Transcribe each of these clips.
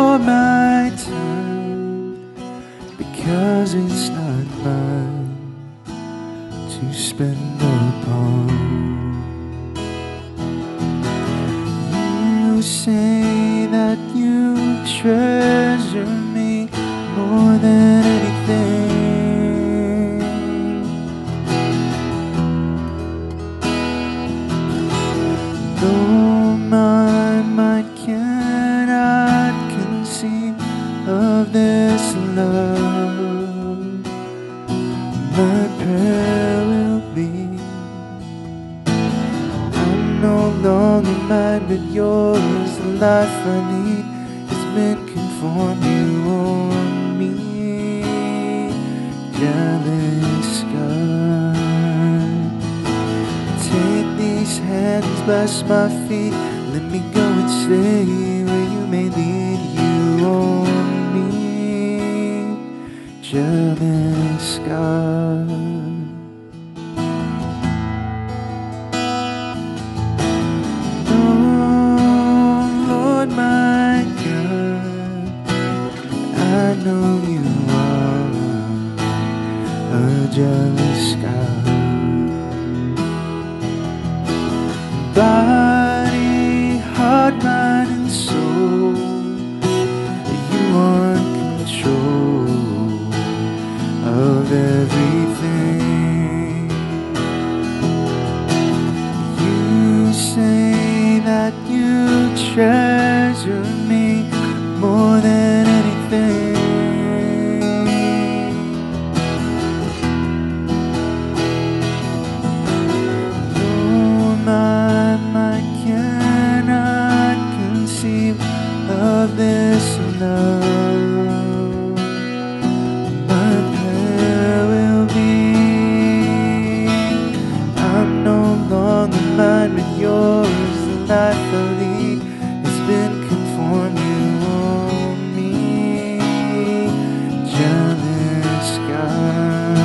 for my time, because it's not mine to spend upon. You say that you treasure me more than anything. Though my mind cannot conceive of this love, my prayer will be, I'm no longer mine but yours. The life I need has been conformed. You own me, jealous God. Take these hands, bless my feet, let me go and stay where you may lead. You own me, jealous God. Oh Lord my God, I know you are a jealous God. Body, heart, mind, and soul, you are in control of everything. You say that you treasure me more than anything. My mind cannot conceive of this love. My prayer will be, I'm no longer mine but yours. The life I lead has been conformed. You own me, jealous God.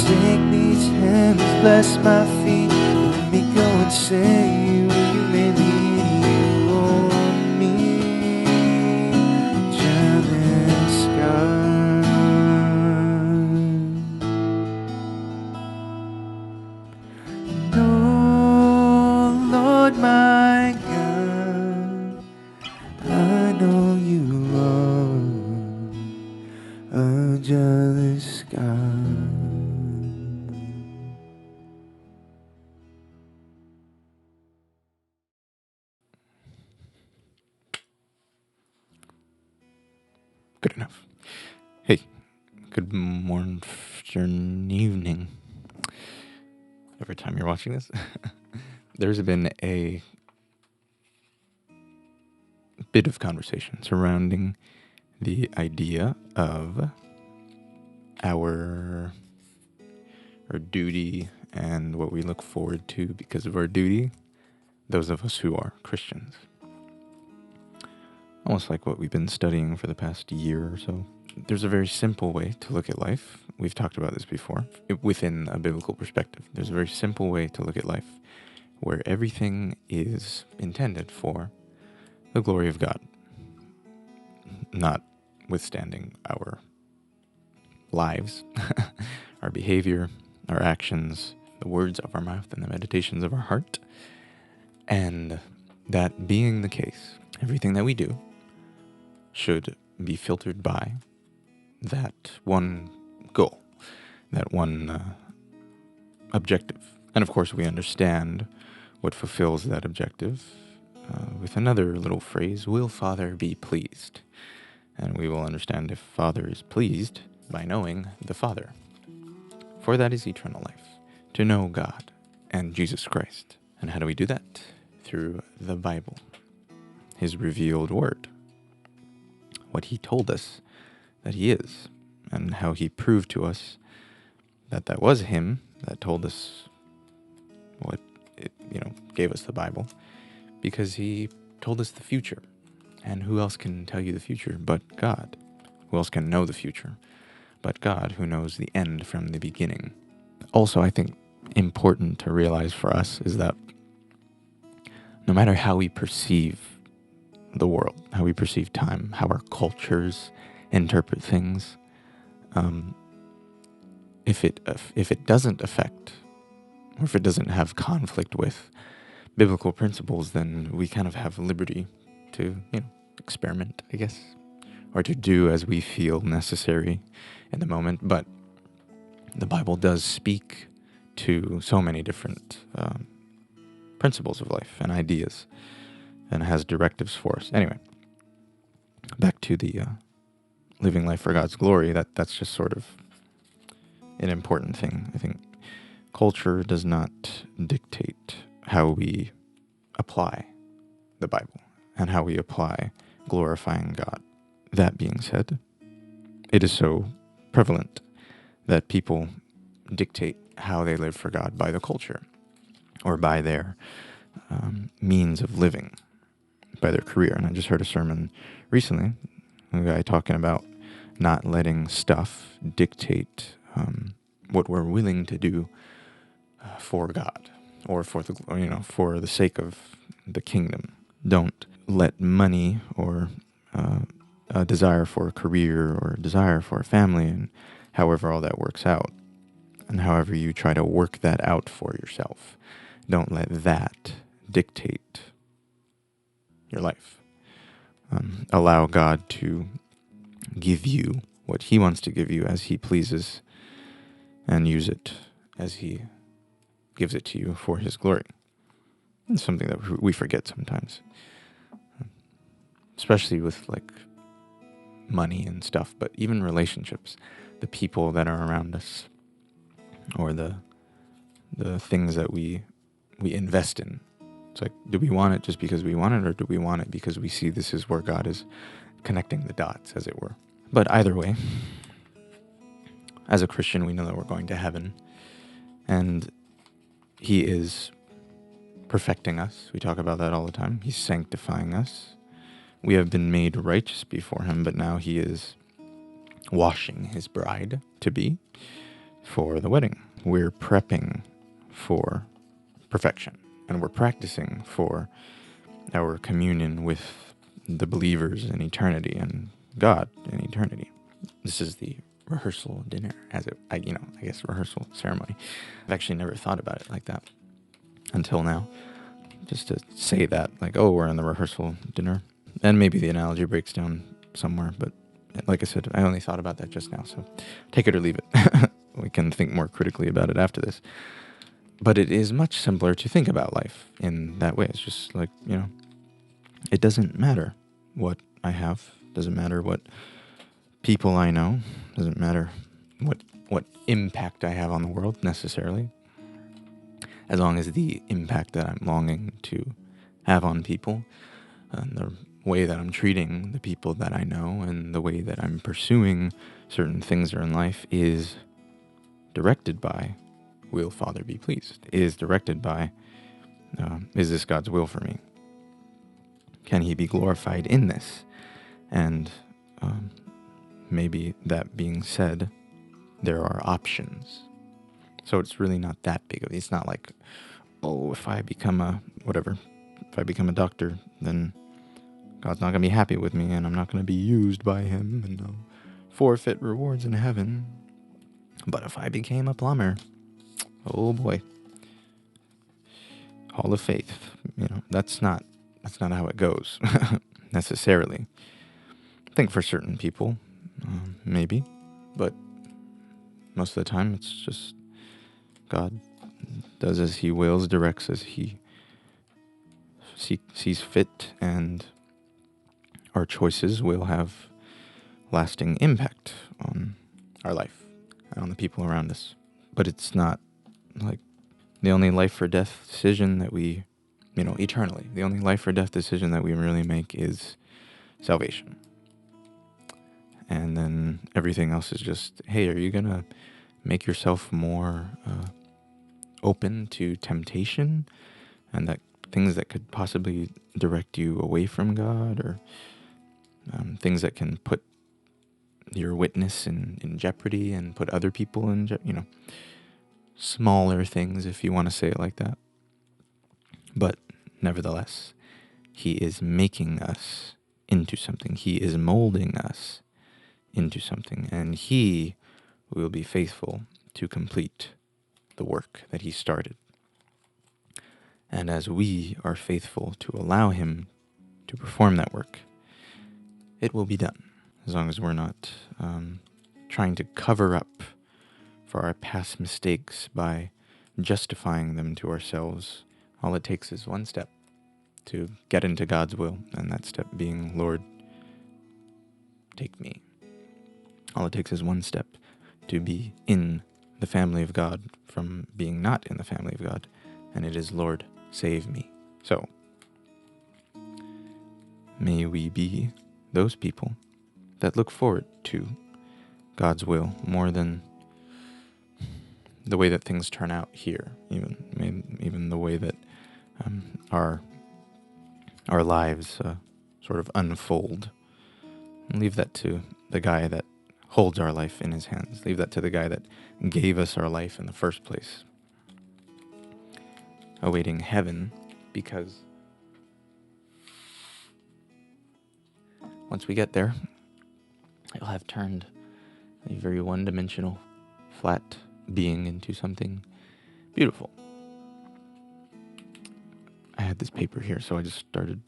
Take these hands, bless my feet, let me go and say where you may lead. You own me, jealous God. Oh Lord my God, I know you are a jealous God. Good enough. Hey, good morning, evening. Every time you're watching this, there's been a bit of conversation surrounding the idea of our duty and what we look forward to because of our duty, those of us who are Christians. Almost like what we've been studying for the past year or so. There's a very simple way to look at life. We've talked about this before, within a biblical perspective. There's a very simple way to look at life where everything is intended for the glory of God, notwithstanding our lives, our behavior, our actions, the words of our mouth, and the meditations of our heart. And that being the case, everything that we do should be filtered by that one goal, that one objective. And of course, we understand what fulfills that objective with another little phrase, will Father be pleased? And we will understand if Father is pleased by knowing the Father. For that is eternal life, to know God and Jesus Christ. And how do we do that? Through the Bible, His revealed word, what He told us that He is, and how He proved to us that that was Him that told us what it, gave us the Bible, because He told us the future. And who else can tell you the future but God? Who else can know the future but God, who knows the end from the beginning? Also, I think important to realize for us is that no matter how we perceive the world, how we perceive time, how our cultures interpret things. If it doesn't affect, or if it doesn't have conflict with biblical principles, then we kind of have liberty to, experiment, I guess, or to do as we feel necessary in the moment. But the Bible does speak to so many different principles of life and ideas, and has directives for us. Anyway, back to the living life for God's glory. That's just sort of an important thing. I think culture does not dictate how we apply the Bible and how we apply glorifying God. That being said, it is so prevalent that people dictate how they live for God by the culture, or by their means of living, by their career. And I just heard a sermon recently, a guy talking about not letting stuff dictate what we're willing to do for God, or for the sake of the kingdom. Don't let money, or a desire for a career, or a desire for a family, and however all that works out, and however you try to work that out for yourself, don't let that dictate your life. Allow God to give you what He wants to give you as He pleases, and use it as He gives it to you for His glory. It's something that we forget sometimes, especially with like money and stuff, but even relationships, the people that are around us, or the things that we invest in. It's like, do we want it just because we want it, or do we want it because we see this is where God is connecting the dots, as it were? But either way, as a Christian, we know that we're going to heaven, and He is perfecting us. We talk about that all the time. He's sanctifying us. We have been made righteous before Him, but now He is washing His bride to be for the wedding. We're prepping for perfection, and we're practicing for our communion with the believers in eternity and God in eternity. This is the rehearsal dinner, I guess rehearsal ceremony. I've actually never thought about it like that until now. Just to say that, like, oh, we're in the rehearsal dinner. And maybe the analogy breaks down somewhere, but like I said, I only thought about that just now, so take it or leave it. We can think more critically about it after this. But it is much simpler to think about life in that way. It's just like, it doesn't matter what I have, doesn't matter what people I know, doesn't matter what impact I have on the world necessarily, as long as the impact that I'm longing to have on people, and the way that I'm treating the people that I know, and the way that I'm pursuing certain things in life is directed by, will Father be pleased? Is directed by, is this God's will for me? Can He be glorified in this? And maybe that being said, there are options. So it's really not that big of it. It's not like, oh, if I become if I become a doctor, then God's not going to be happy with me, and I'm not going to be used by Him, and I'll forfeit rewards in heaven. But if I became a plumber, oh boy, Hall of Faith. That's not how it goes necessarily. I think for certain people, maybe, but most of the time it's just God does as He wills, directs as He sees fit, and our choices will have lasting impact on our life and on the people around us. But it's not like the only life or death decision that we, eternally, the only life or death decision that we really make is salvation. And then everything else is just, hey, are you going to make yourself more open to temptation, and that things that could possibly direct you away from God, or things that can put your witness in jeopardy and put other people in jeopardy, smaller things, if you want to say it like that. But nevertheless, He is making us into something. He is molding us into something. And He will be faithful to complete the work that He started. And as we are faithful to allow Him to perform that work, it will be done. As long as we're not trying to cover up for our past mistakes by justifying them to ourselves. All it takes is one step to get into God's will, and that step being, Lord, take me. All it takes is one step to be in the family of God from being not in the family of God, and it is, Lord, save me. So, may we be those people that look forward to God's will more than the way that things turn out here, even the way that our lives sort of unfold. And leave that to the guy that holds our life in his hands. Leave that to the guy that gave us our life in the first place. Awaiting heaven, because once we get there, it'll have turned a very one-dimensional, flat being into something beautiful. I had this paper here, so I just started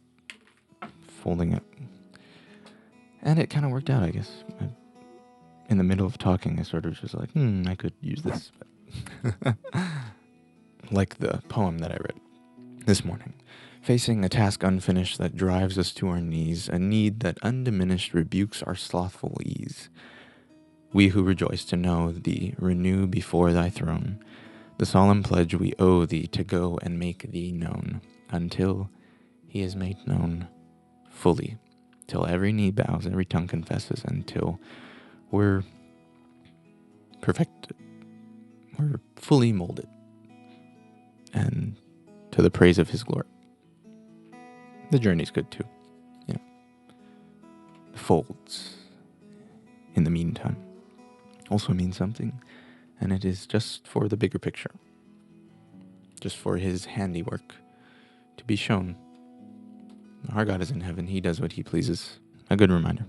folding it. And it kind of worked out, I guess. In the middle of talking, I sort of just like, I could use this. Like the poem that I read this morning. Facing a task unfinished that drives us to our knees, a need that undiminished rebukes our slothful ease. We who rejoice to know thee renew before thy throne the solemn pledge we owe thee to go and make thee known, until he is made known fully, till every knee bows, every tongue confesses, until we're perfected, we're fully molded, and to the praise of his glory. The journey's good too, the folds in the meantime also mean something, and it is just for the bigger picture, just for his handiwork to be shown. Our God is in heaven. He does what he pleases. A good reminder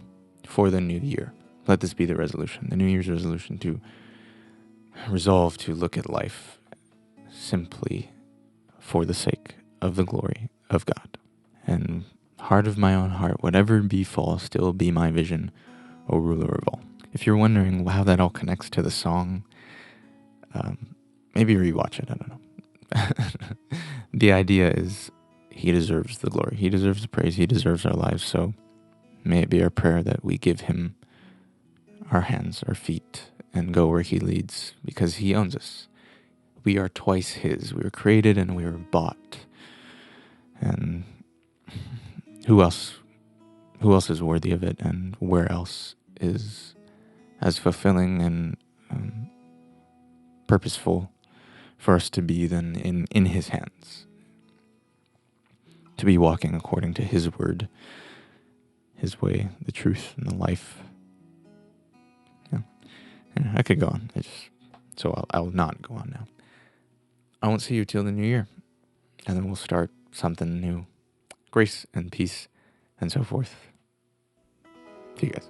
for the new year. Let this be the resolution, the New Year's resolution, to resolve to look at life simply for the sake of the glory of God. And heart of my own heart, whatever befall, still be my vision, O ruler of all. If you're wondering how that all connects to the song, maybe rewatch it. I don't know. The idea is he deserves the glory. He deserves the praise. He deserves our lives. So may it be our prayer that we give him our hands, our feet, and go where he leads, because he owns us. We are twice his. We were created and we were bought. And who else is worthy of it, and where else is as fulfilling and purposeful for us to be than in his hands, to be walking according to his word, his way, the truth, and the life. I could go on. So I'll not go on now. I won't see you till the new year, and then we'll start something new. Grace and peace and so forth. See you guys.